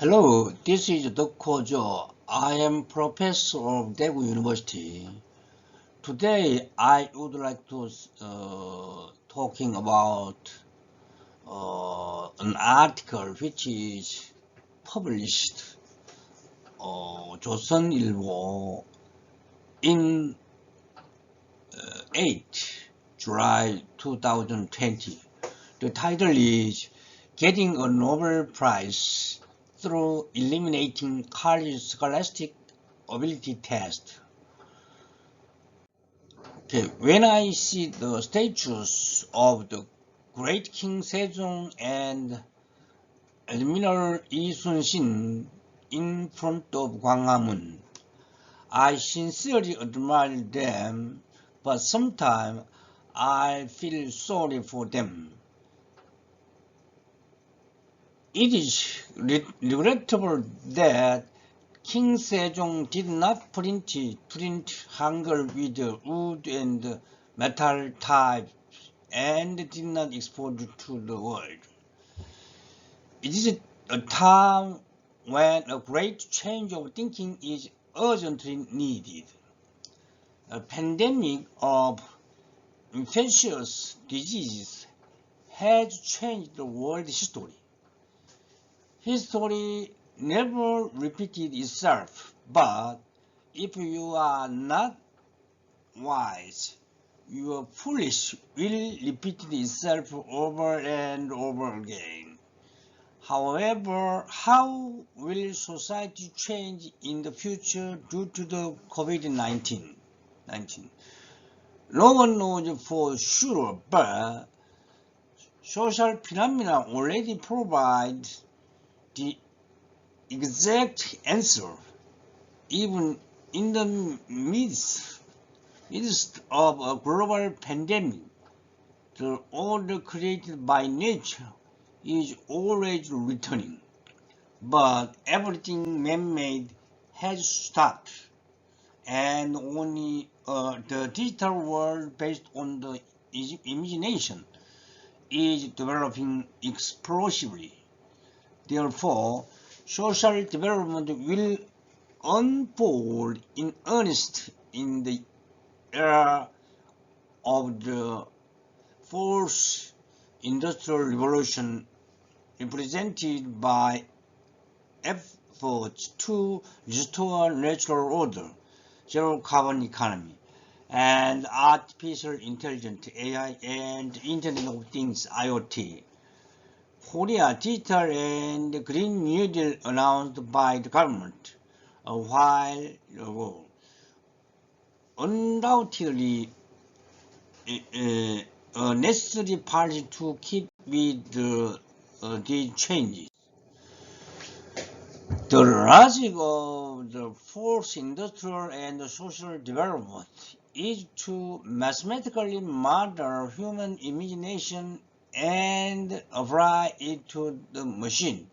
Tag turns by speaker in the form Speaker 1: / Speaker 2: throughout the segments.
Speaker 1: Hello, this is Dr. Joe. I am professor of Daegu University. Today, I would like to talking about an article which is published 조선일보 in 8 July 2020. The title is Getting a Nobel Prize Through Eliminating College Scholastic Ability Test. Okay, when I see the statues of the great King Sejong and Admiral Lee Sun-shin in front of Gwanghwamun, I sincerely admire them, but sometimes I feel sorry for them. It is regrettable that King Sejong did not print Hangul with wood and metal types and did not export to the world. It is a time when a great change of thinking is urgently needed. A pandemic of infectious diseases has changed the world history. History never repeated itself, but if you are not wise, your foolish will repeat itself over and over again. However, how will society change in the future due to the COVID-19? No one knows for sure, but social phenomena already provide the exact answer. Even in the midst of a global pandemic, the order created by nature is always returning. But everything man-made has stopped, and only the digital world based on the imagination is developing explosively. Therefore, social development will unfold in earnest in the era of the fourth industrial revolution, represented by efforts to restore natural order, zero carbon economy, and artificial intelligence (AI) and Internet of Things (IoT). Korea Digital and Green New Deal announced by the government a while ago undoubtedly a necessary party to keep with these changes. The logic of the fourth industrial and social development is to mathematically model human imagination and apply it to the machine,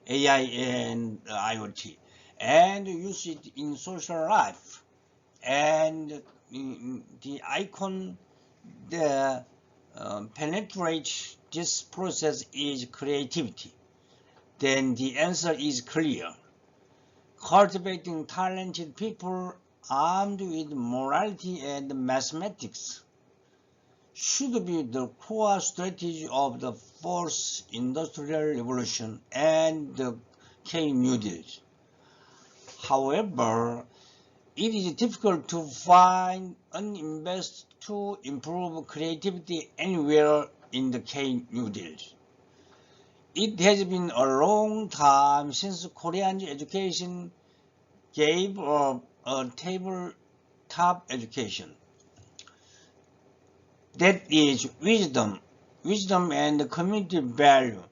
Speaker 1: AI and IoT, and use it in social life. And the icon that penetrates this process is creativity. Then the answer is clear. Cultivating talented people armed with morality and mathematics should be the core strategy of the fourth industrial revolution and the New Deal. However, it is difficult to find an invest to improve creativity anywhere in the New Deal. It has been a long time since Korean education gave up a tabletop education. That is wisdom and community value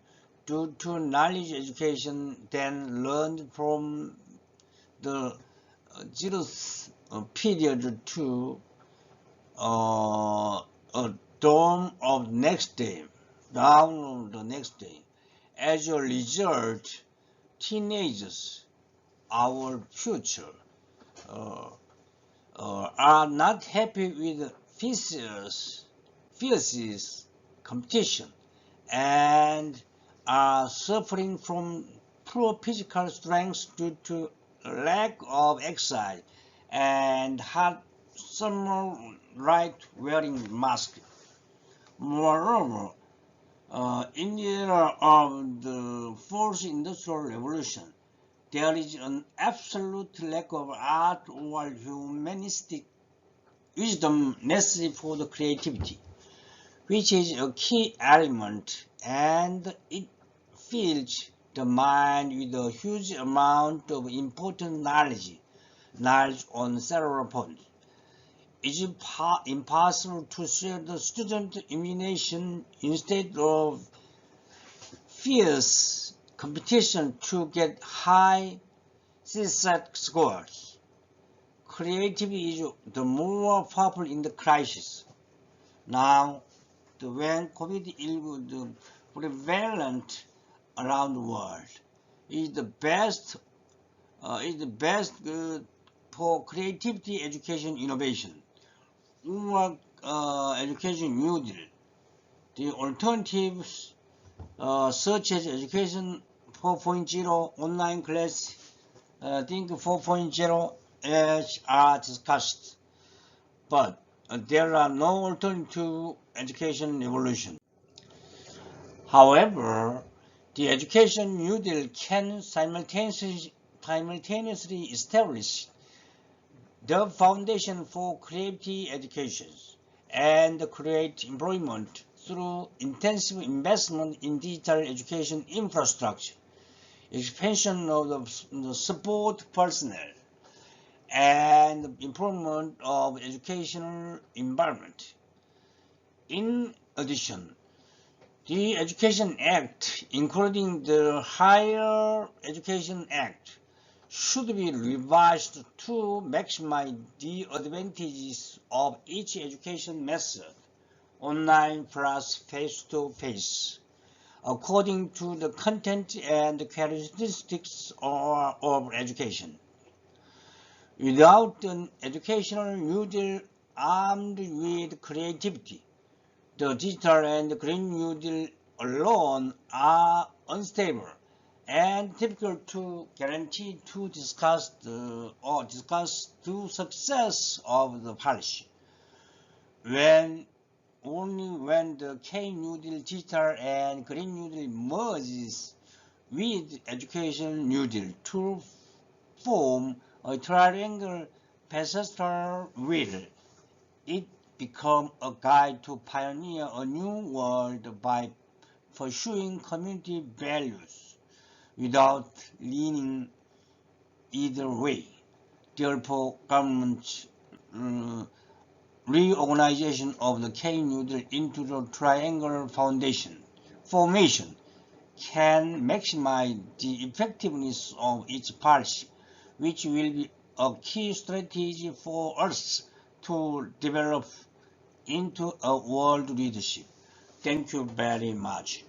Speaker 1: due to knowledge education then learned from the zeroth period to a dawn of the next day. As a result, teenagers, our future, are not happy with fierce competition and are suffering from poor physical strength due to lack of exercise and hot summer light wearing mask. Moreover, in the era of the fourth industrial revolution, there is an absolute lack of art or humanistic wisdom necessary for the creativity, which is a key element, and it fills the mind with a huge amount of important knowledge on several points. It is impossible to share the student imagination instead of fierce competition to get high CSAT scores. Creativity is the more powerful in the crisis. Now, when COVID-19 is prevalent around the world, is the best for creativity, education, innovation. Education New Deal. The alternatives such as Education 4.0, online class, Think 4.0 are discussed, but there are no alternative to education evolution. However, the Education New Deal can simultaneously establish the foundation for creative education and create employment through intensive investment in digital education infrastructure, expansion of the support personnel, and improvement of educational environment. In addition, the Education Act, including the Higher Education Act, should be revised to maximize the advantages of each education method, online plus face-to-face, according to the content and characteristics of education. Without an educational New Deal armed with creativity, the digital and green New Deal alone are unstable and difficult to guarantee to discuss the success of the policy. Only when the K-New Deal digital and Green New Deal merges with Education New Deal to form a triangle ancestral will, it become a guide to pioneer a new world by pursuing community values without leaning either way. Therefore, government reorganization of the K-New Deal into the triangular formation can maximize the effectiveness of its policy, which will be a key strategy for us to develop into a world leadership. Thank you very much.